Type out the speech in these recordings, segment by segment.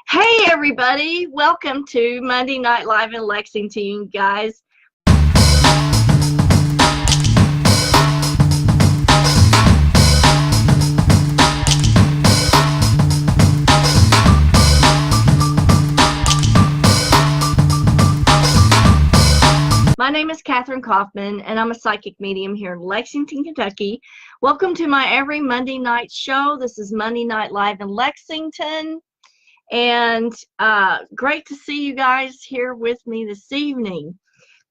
Hey everybody, welcome to Monday Night Live in Lexington, guys. My name is Kathryn Kauffman, and I'm a psychic medium here in Lexington, Kentucky. Welcome to my every Monday night show. This is Monday Night Live in Lexington. And great to see you guys here with me this evening.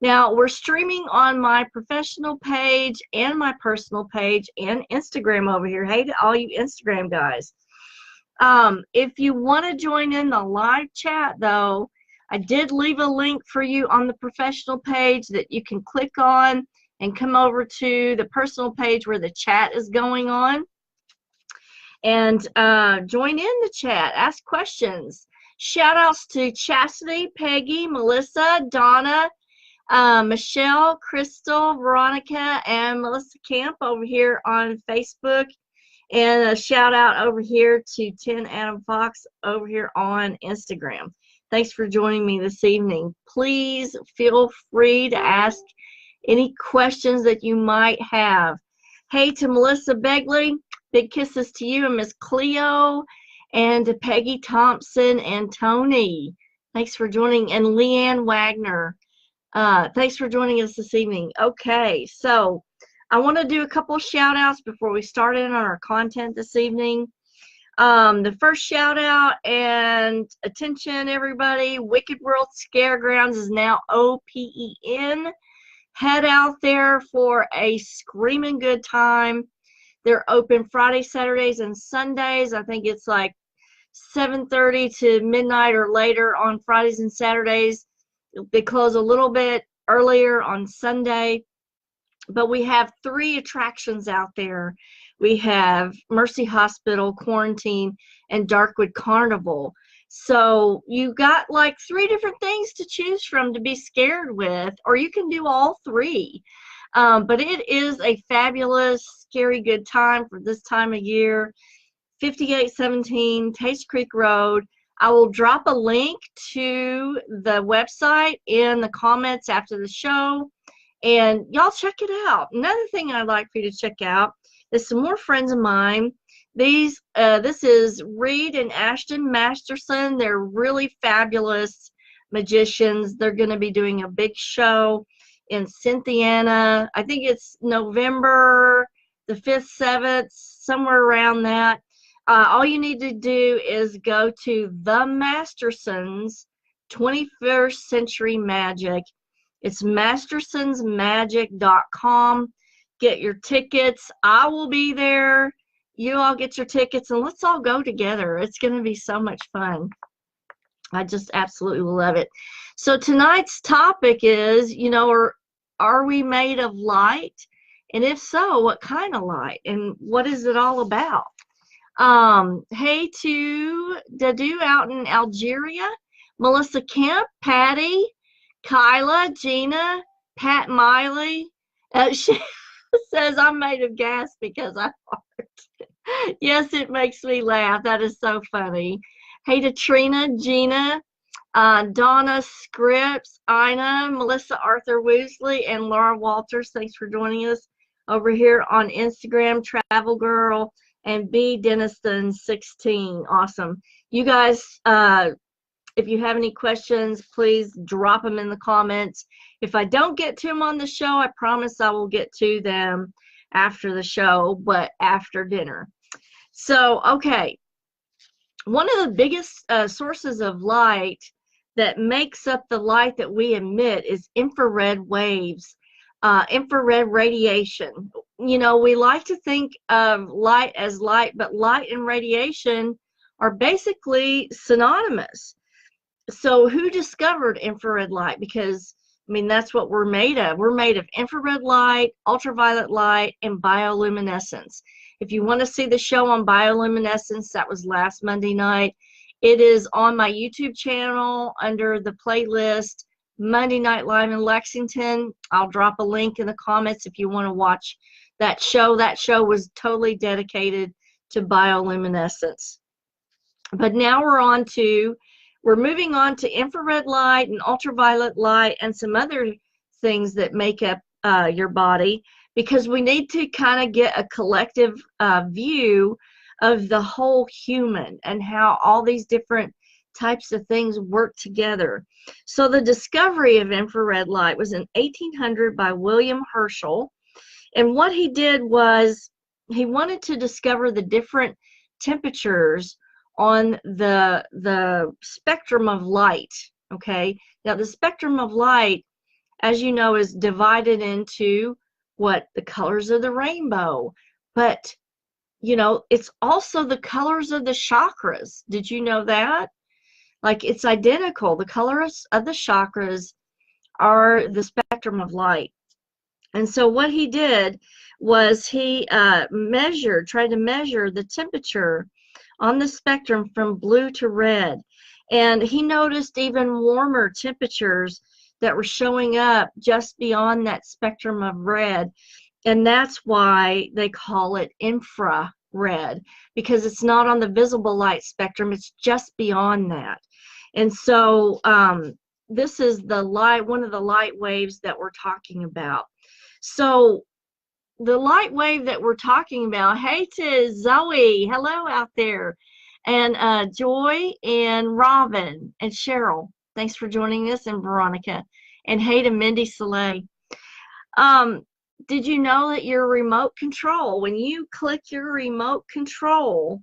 Now, we're streaming on my professional page and my personal page and Instagram over here. Hey to all you Instagram guys. If you want to join in the live chat, though, I did leave a link for you on the professional page that you can click on and come over to the personal page where the chat is going on. And join in the chat, ask questions. Shout outs to Chastity, Peggy, Melissa, Donna, Michelle, Crystal, Veronica, and Melissa Camp over here on Facebook. And a shout out over here to 10 Adam Fox over here on Instagram. Thanks for joining me this evening. Please feel free to ask any questions that you might have. Hey to Melissa Begley. Big kisses to you and Miss Cleo, and to Peggy Thompson and Tony. Thanks for joining, and Leanne Wagner. Thanks for joining us this evening. Okay, so I want to do a couple of shout outs before we start in on our content this evening. The first shout out, and attention everybody, Wicked World Scaregrounds is now OPEN. Head out there for a screaming good time. They're open Fridays, Saturdays, and Sundays. I think it's like 7:30 to midnight or later on Fridays and Saturdays. They close a little bit earlier on Sunday. But we have 3 attractions out there. We have Mercy Hospital, Quarantine, and Darkwood Carnival. So you got like 3 different things to choose from to be scared with, or you can do all 3. But it is a fabulous, scary good time for this time of year. 5817 Taste Creek Road. I will drop a link to the website in the comments after the show, and y'all check it out. Another thing I'd like for you to check out is some more friends of mine. This is Reed and Ashton Masterson. They're really fabulous magicians. They're going to be doing a big show in Cynthiana. I think it's November the 5th, 7th, somewhere around that. All you need to do is go to the Mastersons 21st Century Magic. It's mastersonsmagic.com. Get your tickets. I will be there. You all get your tickets, and let's all go together. It's going to be so much fun. I just absolutely love it. So tonight's topic is, are we made of light? And if so, what kind of light? And what is it all about? Hey to Dadu out in Algeria, Melissa Kemp, Patty, Kyla, Gina, Pat Miley. She says, I'm made of gas because I fart. Yes, it makes me laugh. That is so funny. Hey to Trina, Gina, Donna Scripps, Ina, Melissa Arthur Woosley, and Laura Walters. Thanks for joining us over here on Instagram. Travel Girl and B Deniston 16. Awesome. You guys, if you have any questions, please drop them in the comments. If I don't get to them on the show, I promise I will get to them after the show, but after dinner. So, okay. One of the biggest sources of light that makes up the light that we emit is infrared waves, infrared radiation. We like to think of light as light, but light and radiation are basically synonymous. So who discovered infrared light? Because, that's what we're made of. We're made of infrared light, ultraviolet light, and bioluminescence. If you want to see the show on bioluminescence, that was last Monday night. It is on my YouTube channel under the playlist Monday Night Live in Lexington. I'll drop a link in the comments if you want to watch that show. That show was totally dedicated to bioluminescence. But now we're moving on to infrared light and ultraviolet light and some other things that make up your body, because we need to kind of get a collective view of the whole human and how all these different types of things work together. So the discovery of infrared light was in 1800 by William Herschel. And what he did was he wanted to discover the different temperatures on the spectrum of light. Okay, now the spectrum of light, as you know, is divided into what the colors of the rainbow, but you know, it's also the colors of the chakras. Did you know that? Like, it's identical. The colors of the chakras are the spectrum of light. And so what he did was he tried to measure the temperature on the spectrum from blue to red. And he noticed even warmer temperatures that were showing up just beyond that spectrum of red. And that's why they call it infrared, because it's not on the visible light spectrum, it's just beyond that. And so this is one of the light waves that we're talking about. So the light wave that we're talking about, hey to Zoe, hello out there, and Joy and Robin and Cheryl, thanks for joining us, and Veronica, and hey to Mindy Soleil. Did you know that your remote control, when you click your remote control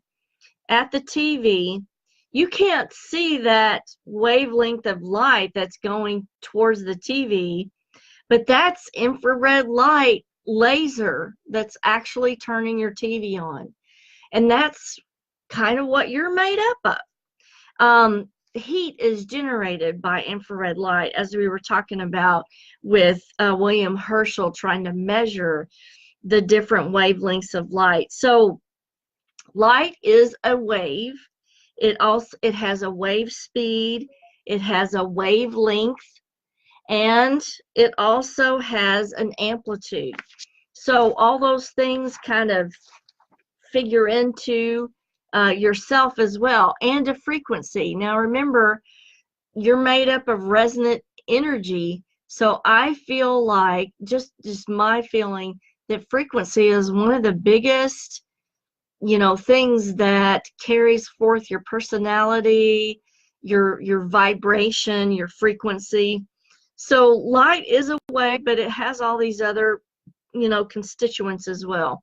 at the TV, you can't see that wavelength of light that's going towards the TV, but that's infrared light laser that's actually turning your TV on. And that's kind of what you're made up of. Heat is generated by infrared light, as we were talking about with William Herschel trying to measure the different wavelengths of light. So light is a wave. It has a wave speed, it has a wavelength, and it also has an amplitude. So all those things kind of figure into yourself as well, and a frequency. Now remember, you're made up of resonant energy, so I feel like, just my feeling, that frequency is one of the biggest, you know, things that carries forth your personality, your vibration, your frequency. So light is a wave, but it has all these other, you know, constituents as well.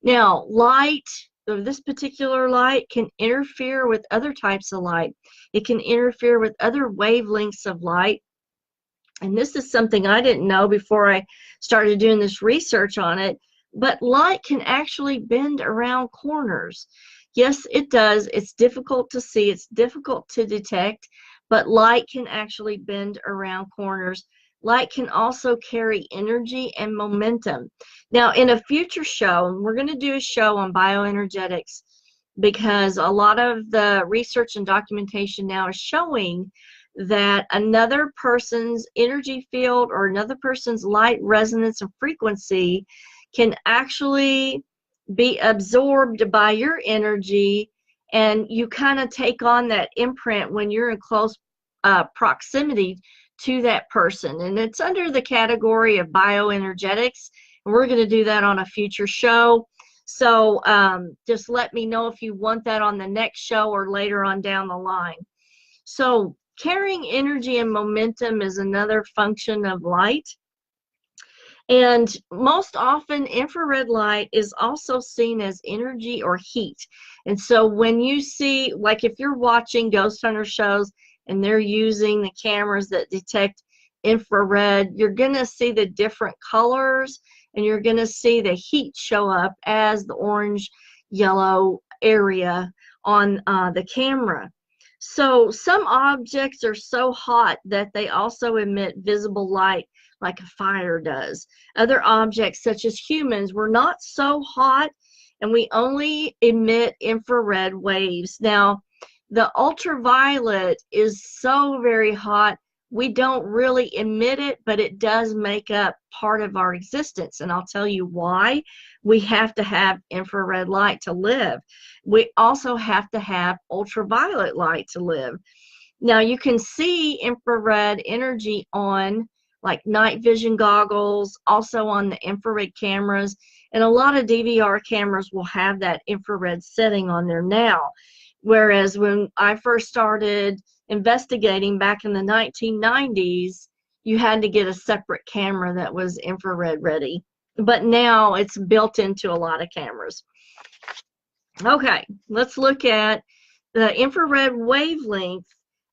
Now, light, this particular light, can interfere with other types of light. It can interfere with other wavelengths of light. And this is something I didn't know before I started doing this research on it, but light can actually bend around corners. Yes, it does. It's difficult to see. It's difficult to detect, but light can actually bend around corners. Light can also carry energy and momentum. Now, in a future show, we're going to do a show on bioenergetics, because a lot of the research and documentation now is showing that another person's energy field or another person's light resonance and frequency can actually be absorbed by your energy, and you kind of take on that imprint when you're in close proximity to that person. And it's under the category of bioenergetics, and we're going to do that on a future show. So just let me know if you want that on the next show or later on down the line. So carrying energy and momentum is another function of light. And most often, infrared light is also seen as energy or heat. And so when you see, like if you're watching ghost hunter shows and they're using the cameras that detect infrared, you're going to see the different colors, and you're going to see the heat show up as the orange, yellow area on the camera. So some objects are so hot that they also emit visible light, like a fire does. Other objects, such as humans, we're not so hot, and we only emit infrared waves. Now, the ultraviolet is so very hot, we don't really emit it, but it does make up part of our existence. And I'll tell you why. We have to have infrared light to live. We also have to have ultraviolet light to live. Now, you can see infrared energy on like night vision goggles, also on the infrared cameras, and a lot of DVR cameras will have that infrared setting on there now. Whereas when I first started investigating back in the 1990s, you had to get a separate camera that was infrared ready. But now it's built into a lot of cameras. Okay, let's look at the infrared wavelength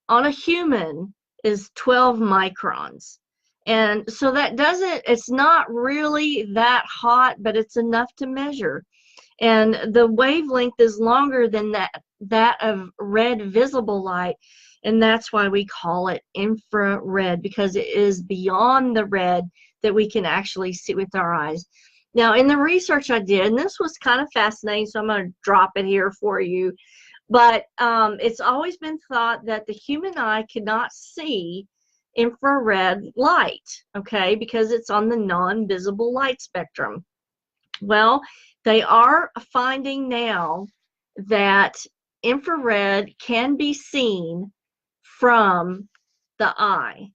on a human is 12 microns. And so that doesn't, it's not really that hot, but it's enough to measure. And the wavelength is longer than that of red visible light. And that's why we call it infrared, because it is beyond the red that we can actually see with our eyes. Now, in the research I did, and this was kind of fascinating, so I'm going to drop it here for you. But it's always been thought that the human eye cannot see infrared light, okay, because it's on the non-visible light spectrum. Well, they are finding now that infrared can be seen from the eye.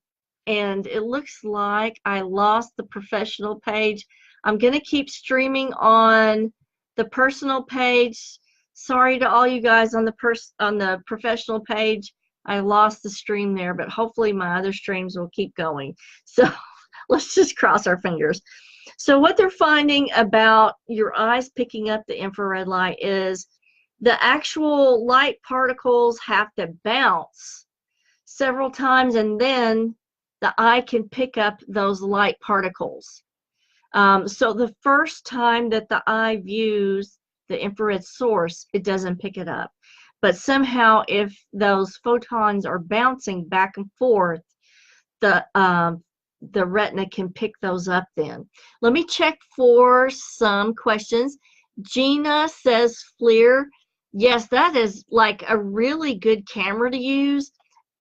And it looks like I lost the professional page. I'm going to keep streaming on the personal page. Sorry to all you guys on the professional page. I lost the stream there, but hopefully my other streams will keep going. So let's just cross our fingers. So what they're finding about your eyes picking up the infrared light is the actual light particles have to bounce several times, and then the eye can pick up those light particles. So the first time that the eye views the infrared source, it doesn't pick it up. But somehow, if those photons are bouncing back and forth, the retina can pick those up then. Let me check for some questions. Gina says FLIR. Yes, that is like a really good camera to use.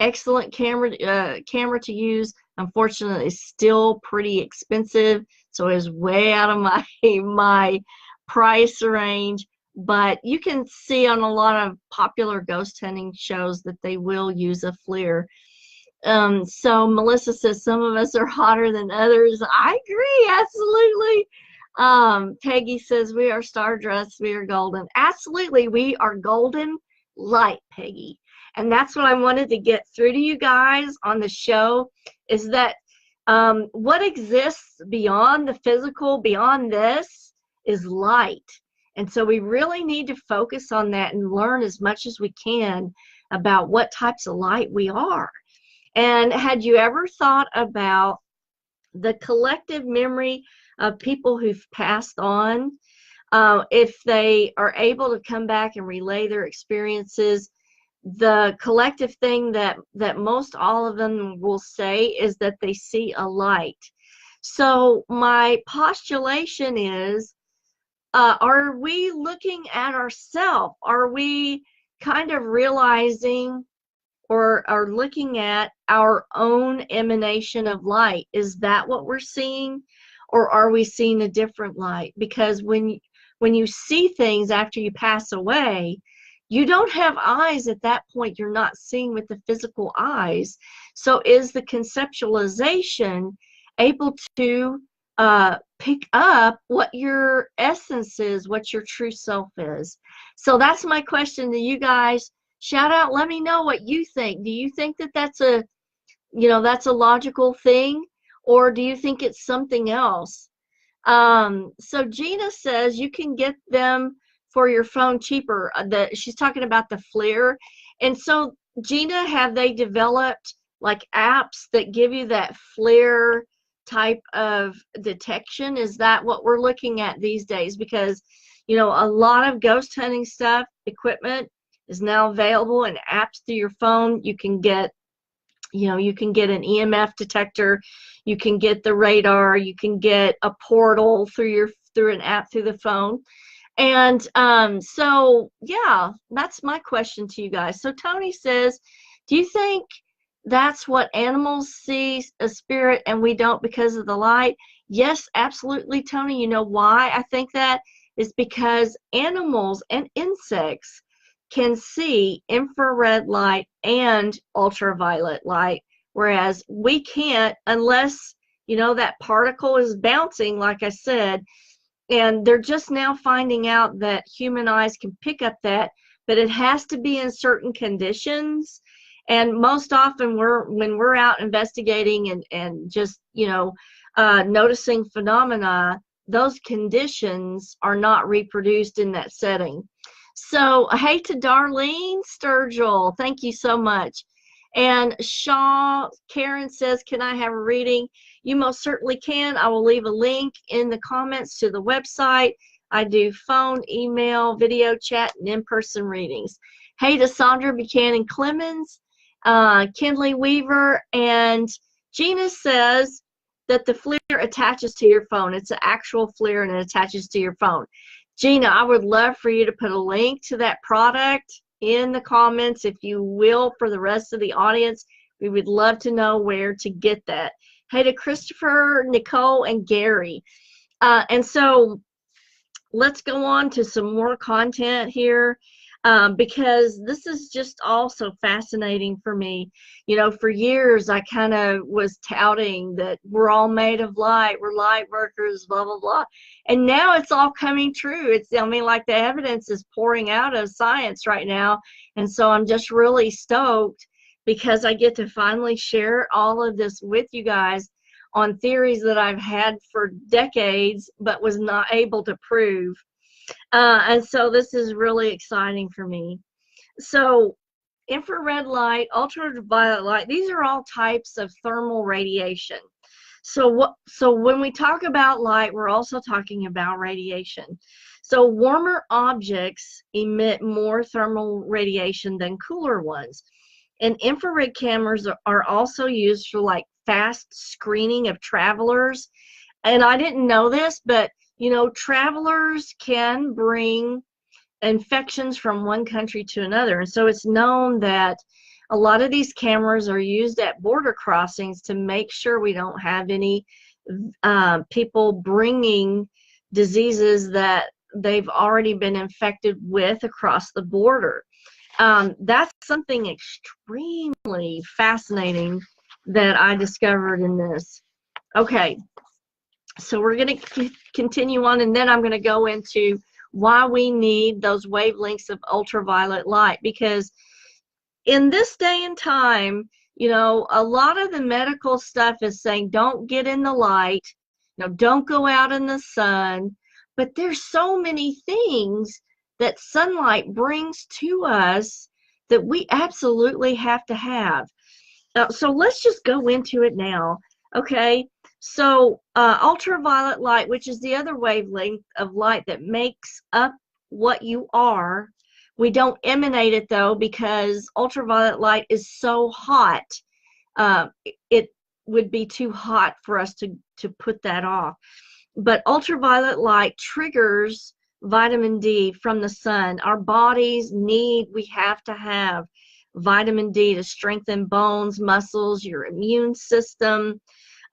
Excellent camera to use. Unfortunately, it's still pretty expensive, so it's way out of my price range. But you can see on a lot of popular ghost hunting shows that they will use a FLIR. So Melissa says some of us are hotter than others. I agree, absolutely. Peggy says we are stardust, we are golden. Absolutely, we are golden light, Peggy. And that's what I wanted to get through to you guys on the show, is that what exists beyond the physical, beyond this, is light. And so we really need to focus on that and learn as much as we can about what types of light we are. And had you ever thought about the collective memory of people who've passed on? If they are able to come back and relay their experiences, the collective thing that most all of them will say is that they see a light. So my postulation is, are we looking at ourselves? Are we kind of realizing or are looking at our own emanation of light? Is that what we're seeing? Or are we seeing a different light? Because when you see things after you pass away, you don't have eyes at that point. You're not seeing with the physical eyes. So is the conceptualization able to pick up what your essence is, what your true self is? So that's my question to you guys. Shout out, let me know what you think. Do you think that that's a logical thing, or do you think it's something else? So Gina says you can get them for your phone cheaper. She's talking about the FLIR. And so Gina, have they developed like apps that give you that FLIR type of detection? Is that what we're looking at these days? Because, you know, a lot of ghost hunting stuff, equipment is now available in apps through your phone. You can get, you can get an EMF detector, you can get the radar, you can get a portal through an app through the phone. And so yeah, that's my question to you guys. So Tony says, do you think that's what animals see, a spirit, and we don't because of the light? Yes, absolutely, Tony. You know why I think that? Is because animals and insects can see infrared light and ultraviolet light, whereas we can't unless, that particle is bouncing, like I said. And they're just now finding out that human eyes can pick up that, but it has to be in certain conditions. And most often when we're out investigating and just, noticing phenomena, those conditions are not reproduced in that setting. So, hey to Darlene Sturgill, thank you so much. And Karen says, can I have a reading? You most certainly can. I will leave a link in the comments to the website. I do phone, email, video chat, and in-person readings. Hey to Sandra Buchanan Clemens, Kinley Weaver, and Gina says that the FLIR attaches to your phone. It's an actual FLIR and it attaches to your phone. Gina, I would love for you to put a link to that product in the comments, if you will, for the rest of the audience. We would love to know where to get that. Hey to Christopher, Nicole, and Gary. And so let's go on to some more content here, because this is just also fascinating for me. For years I kind of was touting that we're all made of light, we're light workers, blah, blah, blah. And now it's all coming true. Like the evidence is pouring out of science right now. And so I'm just really stoked because I get to finally share all of this with you guys on theories that I've had for decades but was not able to prove. And so this is really exciting for me. So infrared light, ultraviolet light, these are all types of thermal radiation. So when we talk about light, we're also talking about radiation. So warmer objects emit more thermal radiation than cooler ones. And infrared cameras are also used for like fast screening of travelers. And I didn't know this, but travelers can bring infections from one country to another. And so it's known that a lot of these cameras are used at border crossings to make sure we don't have any people bringing diseases that they've already been infected with across the border. That's something extremely fascinating that I discovered in this. Okay, so we're going to continue on, and then I'm going to go into why we need those wavelengths of ultraviolet light, because in this day and time, a lot of the medical stuff is saying don't get in the light, don't go out in the sun, but there's so many things that sunlight brings to us that we absolutely have to have. So let's just go into it now. Okay, so ultraviolet light, which is the other wavelength of light that makes up what you are. We don't emanate it though, because ultraviolet light is so hot. It would be too hot for us to put that off. But ultraviolet light triggers vitamin D from the sun. Our bodies we have to have vitamin D to strengthen bones, muscles, your immune system.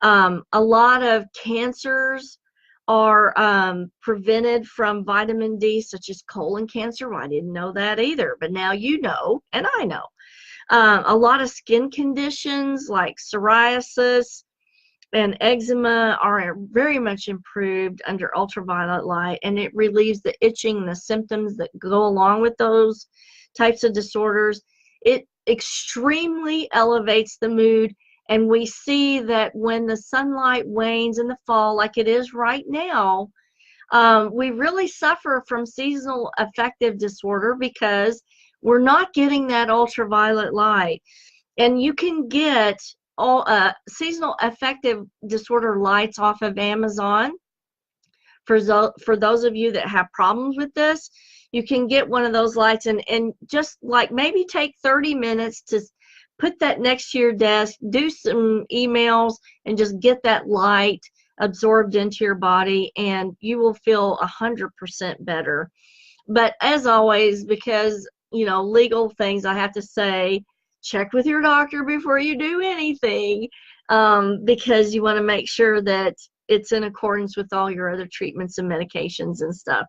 A lot of cancers are prevented from vitamin D, such as colon cancer. Well, I didn't know that either, but now you know, and I know. A lot of skin conditions like psoriasis and eczema are very much improved under ultraviolet light, and it relieves the itching and the symptoms that go along with those types of disorders. It extremely elevates the mood, and we see that when the sunlight wanes in the fall, like it is right now, we really suffer from seasonal affective disorder because we're not getting that ultraviolet light. And you can get all seasonal affective disorder lights off of Amazon. For those of you that have problems with this, you can get one of those lights and just like maybe take 30 minutes to put that next to your desk, do some emails, and just get that light absorbed into your body, and you will feel 100% better. But as always, because legal things, I have to say check with your doctor before you do anything, because you want to make sure that it's in accordance with all your other treatments and medications and stuff.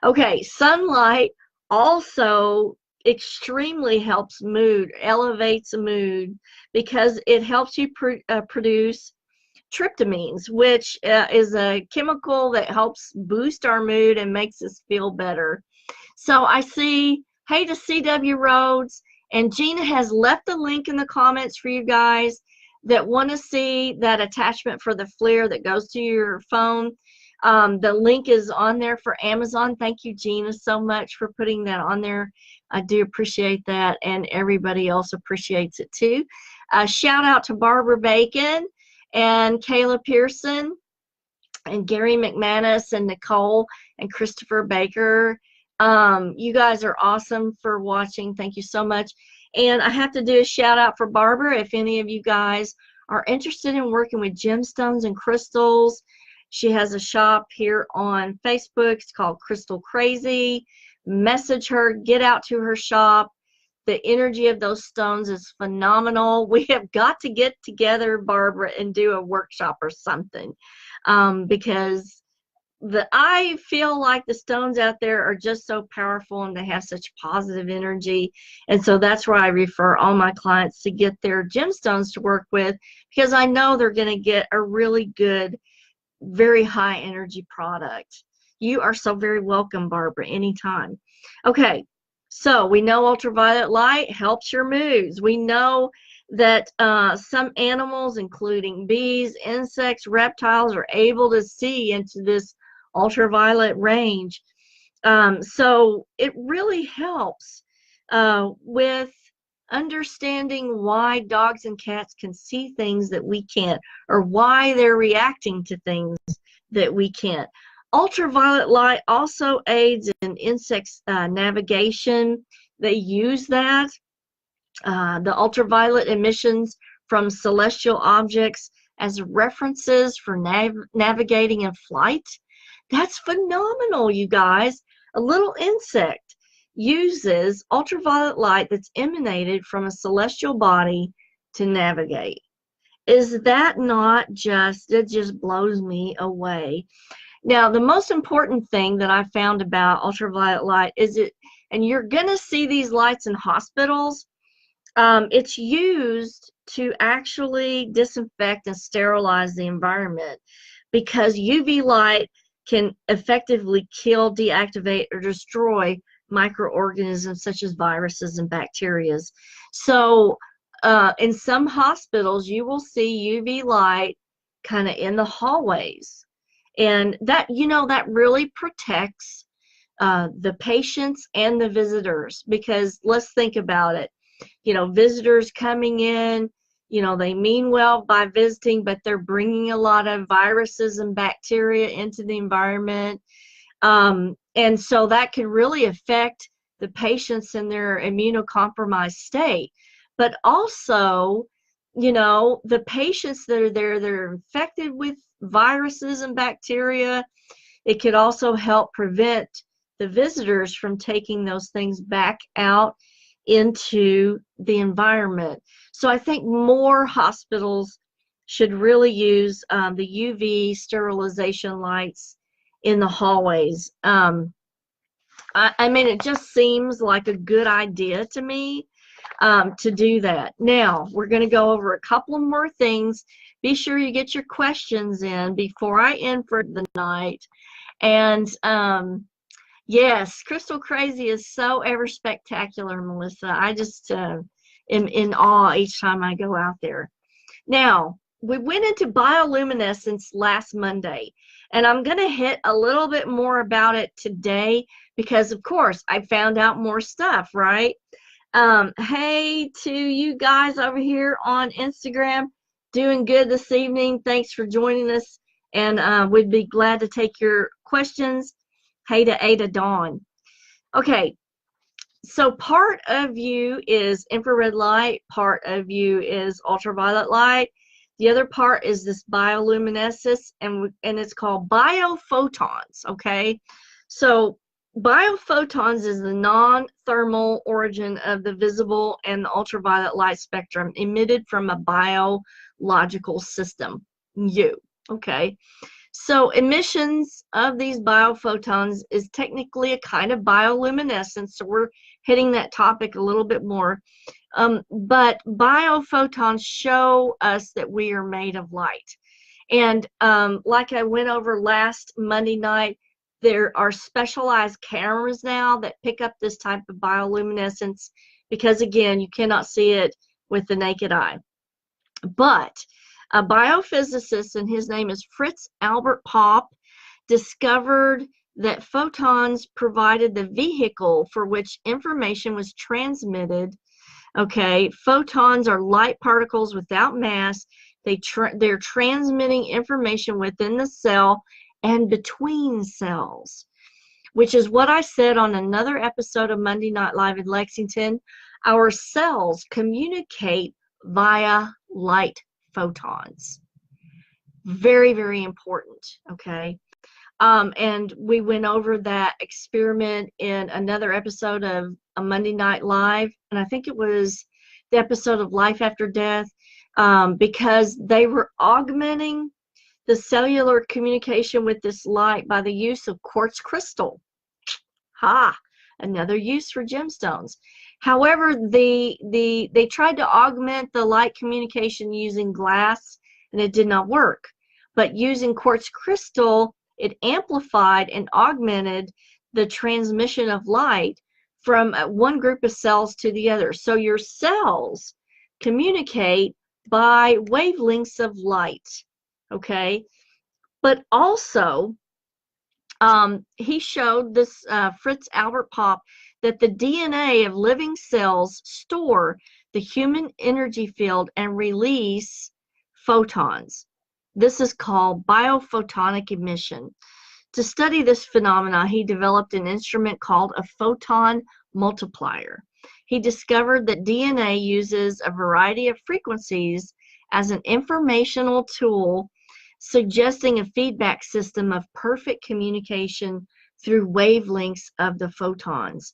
Okay, sunlight also extremely helps mood, elevates a mood, because it helps you produce tryptamines, which is a chemical that helps boost our mood and makes us feel better. So I see, hey to CW Rhodes, and Gina has left a link in the comments for you guys that want to see that attachment for the FLIR that goes to your phone. The link is on there for Amazon. Thank you, Gina, so much for putting that on there. I do appreciate that, and everybody else appreciates it too. Shout out to Barbara Bacon and Kayla Pearson and Gary McManus and Nicole and Christopher Baker. You guys are awesome for watching. Thank you so much. And I have to do a shout out for Barbara. If any of you guys are interested in working with gemstones and crystals, she has a shop here on Facebook. It's called Crystal Crazy. Message her, get out to her shop. The energy of those stones is phenomenal. We have got to get together, Barbara, and do a workshop or something, because I feel like the stones out there are just so powerful and they have such positive energy. And so that's why I refer all my clients to get their gemstones to work with, because I know they're going to get a really good, very high energy product. You are so very welcome, Barbara, anytime. Okay. So we know ultraviolet light helps your moods. We know that some animals, including bees, insects, reptiles, are able to see into this ultraviolet range. So it really helps with understanding why dogs and cats can see things that we can't, or why they're reacting to things that we can't. Ultraviolet light also aids in insects navigation. They use that. The ultraviolet emissions from celestial objects as references for navigating in flight. That's phenomenal, you guys. A little insect uses ultraviolet light that's emanated from a celestial body to navigate. Is that not just, it just blows me away. Now, the most important thing that I found about ultraviolet light is and you're going to see these lights in hospitals, it's used to actually disinfect and sterilize the environment, because UV light can effectively kill, deactivate, or destroy microorganisms such as viruses and bacteria. So in some hospitals, you will see UV light kind of in the hallways. And that, you know, that really protects the patients and the visitors, because let's think about it. You know, visitors coming in, you know, they mean well by visiting, but they're bringing a lot of viruses and bacteria into the environment. And so that can really affect the patients in their immunocompromised state. But also, you know, the patients that are there, they're infected with viruses and bacteria. It could also help prevent the visitors from taking those things back out into the environment. So I think more hospitals should really use the UV sterilization lights in the hallways. I mean, it just seems like a good idea to me to do that. Now, we're going to go over a couple of more things. Be sure you get your questions in before I end for the night. And yes, Crystal Crazy is so ever spectacular, Melissa. I just am in awe each time I go out there. Now, we went into bioluminescence last Monday, and I'm going to hit a little bit more about it today because, of course, I found out more stuff, right? Hey to you guys over here on Instagram, doing good this evening. Thanks for joining us, and we'd be glad to take your questions. Hey to Ada Dawn. Okay, so part of you is infrared light, part of you is ultraviolet light. The other part is this bioluminescence, and it's called biophotons, okay? So Biophotons is the non-thermal origin of the visible and the ultraviolet light spectrum emitted from a biological system. Okay? So emissions of these biophotons is technically a kind of bioluminescence. So we're hitting that topic a little bit more. But biophotons show us that we are made of light. And like I went over last Monday night, there are specialized cameras now that pick up this type of bioluminescence because, again, you cannot see it with the naked eye. But a biophysicist, and his name is Fritz Albert Popp, discovered that photons provided the vehicle for which information was transmitted. Okay, photons are light particles without mass. They're transmitting information within the cell and between cells, which is what I said on another episode of Monday Night Live in Lexington. Our cells communicate via light photons. Very, very important, okay? And we went over that experiment in another episode of a Monday Night Live, and I think it was the episode of Life After Death, because they were augmenting the cellular communication with this light by the use of quartz crystal. Another use for gemstones. However, they tried to augment the light communication using glass, and it did not work. But using quartz crystal, it amplified and augmented the transmission of light from one group of cells to the other. So your cells communicate by wavelengths of light, okay? But also, he showed this, Fritz Albert Popp, that the DNA of living cells store the human energy field and release photons. This is called biophotonic emission. To study this phenomena, he developed an instrument called a photon multiplier. He discovered that DNA uses a variety of frequencies as an informational tool, suggesting a feedback system of perfect communication through wavelengths of the photons.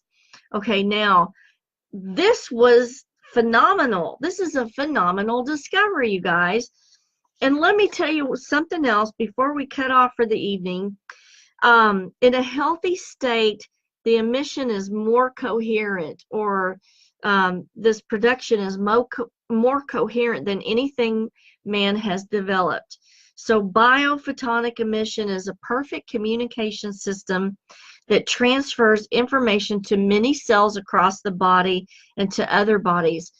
Okay, now, this was phenomenal. This is a phenomenal discovery, you guys. And let me tell you something else before we cut off for the evening. In a healthy state, the emission is more coherent, or this production is more coherent than anything man has developed. So biophotonic emission is a perfect communication system that transfers information to many cells across the body and to other bodies.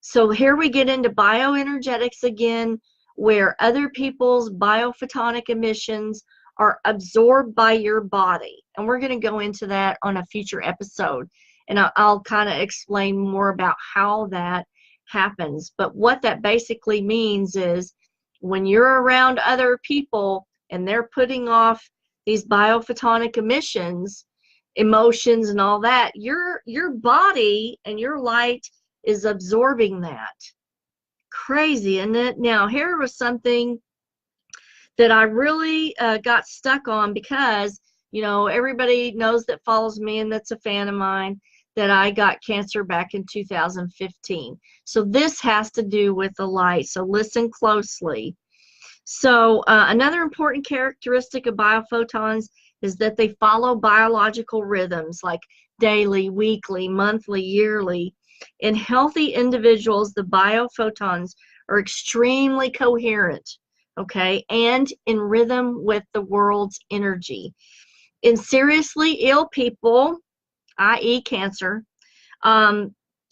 So here we get into bioenergetics again, where other people's biophotonic emissions are absorbed by your body. And we're going to go into that on a future episode. And I'll kind of explain more about how that happens. But what that basically means is when you're around other people and they're putting off these biophotonic emissions, emotions and all that, your body and your light is absorbing that. Crazy, isn't it? Now, here was something that I really got stuck on because, you know, everybody knows that follows me and that's a fan of mine, that I got cancer back in 2015. So this has to do with the light. So listen closely. So another important characteristic of biophotons is that they follow biological rhythms like daily, weekly, monthly, yearly. In healthy individuals, the biophotons are extremely coherent, okay, and in rhythm with the world's energy. In seriously ill people, i.e. cancer,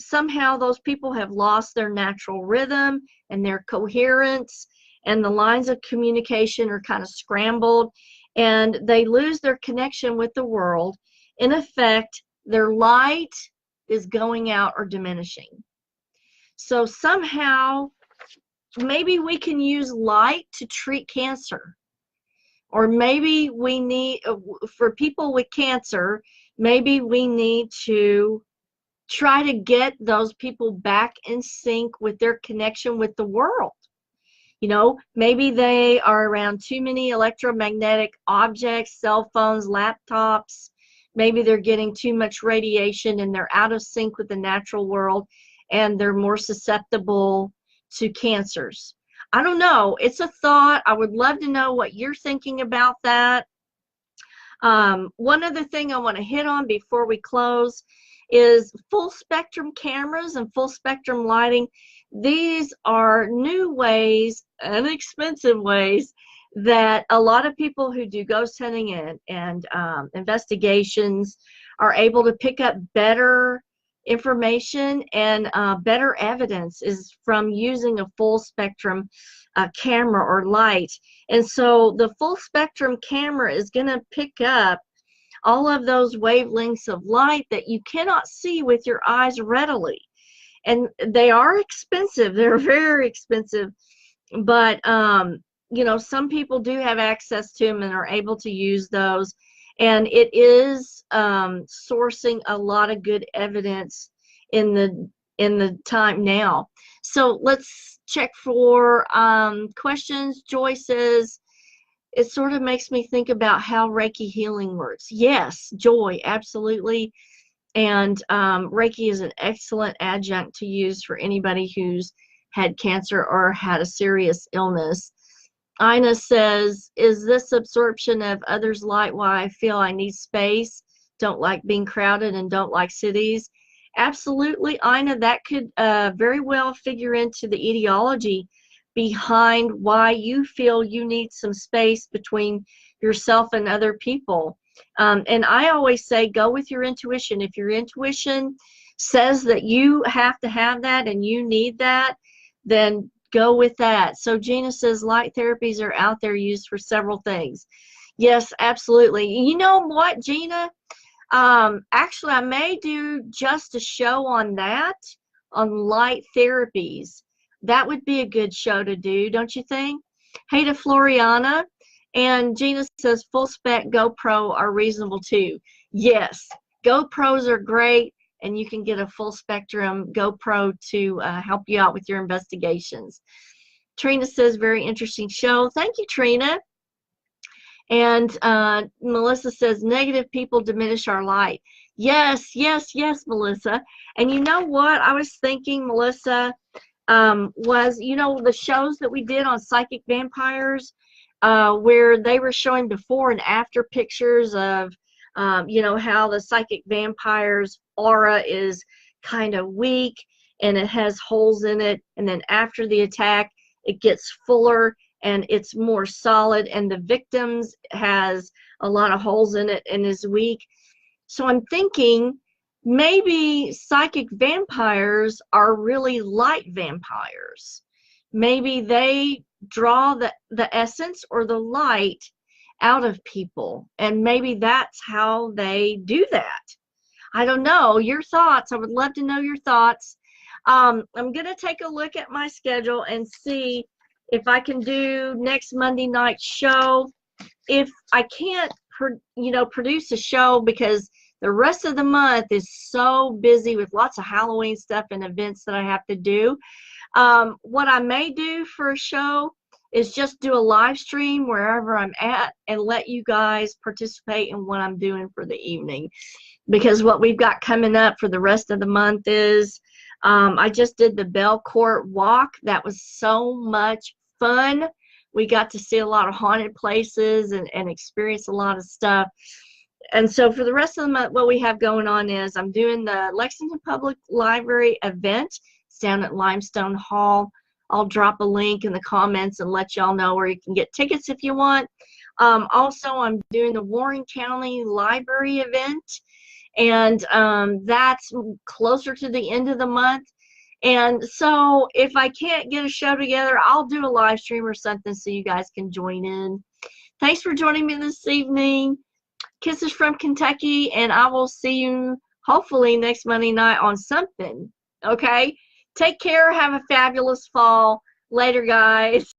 somehow those people have lost their natural rhythm and their coherence, and the lines of communication are kind of scrambled, and they lose their connection with the world. In effect, their light is going out or diminishing. So somehow, maybe we can use light to treat cancer. Or maybe we need, for people with cancer, maybe we need to try to get those people back in sync with their connection with the world. You know, maybe they are around too many electromagnetic objects, cell phones, laptops, maybe they're getting too much radiation and they're out of sync with the natural world and they're more susceptible to cancers. I don't know. It's a thought. I would love to know what you're thinking about that. One other thing I want to hit on before we close is full spectrum cameras and full spectrum lighting. These are new ways, inexpensive ways, that a lot of people who do ghost hunting and investigations are able to pick up better information and better evidence is from using a full spectrum camera or light. And so the full spectrum camera is going to pick up all of those wavelengths of light that you cannot see with your eyes readily. And they are expensive. They're very expensive. But, you know, some people do have access to them and are able to use those. And it is sourcing a lot of good evidence in the time now. So let's check for questions. Joy says, it sort of makes me think about how Reiki healing works. Yes, Joy, absolutely. And Reiki is an excellent adjunct to use for anybody who's had cancer or had a serious illness. Ina says, is this absorption of others' light why I feel I need space, don't like being crowded, and don't like cities? Absolutely, Ina, that could very well figure into the etiology behind why you feel you need some space between yourself and other people. And I always say, go with your intuition. If your intuition says that you have to have that and you need that, then go with that. So Gina says light therapies are out there used for several things. Yes, absolutely. You know what, Gina? Actually, I may do just a show on that, on light therapies. That would be a good show to do, don't you think? Hey to Floriana. And Gina says full spec GoPro are reasonable too. Yes, GoPros are great, and you can get a full spectrum GoPro to help you out with your investigations. Trina says very interesting show. Thank you, Trina. And Melissa says negative people diminish our light. Yes, yes, yes, Melissa. And you know what I was thinking, Melissa, was, you know, the shows that we did on psychic vampires, where they were showing before and after pictures of, you know, how the psychic vampire's aura is kind of weak and it has holes in it. And then after the attack, it gets fuller and it's more solid, and the victim's has a lot of holes in it and is weak. So I'm thinking maybe psychic vampires are really light vampires. Maybe they draw the essence or the light out of people, and maybe that's how they do that. I don't know. Your thoughts. I would love to know your thoughts. I'm going to take a look at my schedule and see if I can do next Monday night show. If I can't, you know, produce a show because the rest of the month is so busy with lots of Halloween stuff and events that I have to do. What I may do for a show is just do a live stream wherever I'm at and let you guys participate in what I'm doing for the evening. Because what we've got coming up for the rest of the month is, I just did the Belcourt Walk. That was so much fun. We got to see a lot of haunted places and experience a lot of stuff. And so for the rest of the month, what we have going on is I'm doing the Lexington Public Library event. It's down at Limestone Hall. I'll drop a link in the comments and let y'all know where you can get tickets if you want. Also, I'm doing the Warren County Library event, and that's closer to the end of the month. And so if I can't get a show together, I'll do a live stream or something so you guys can join in. Thanks for joining me this evening. Kisses from Kentucky, and I will see you hopefully next Monday night on something. Okay? Take care. Have a fabulous fall. Later, guys.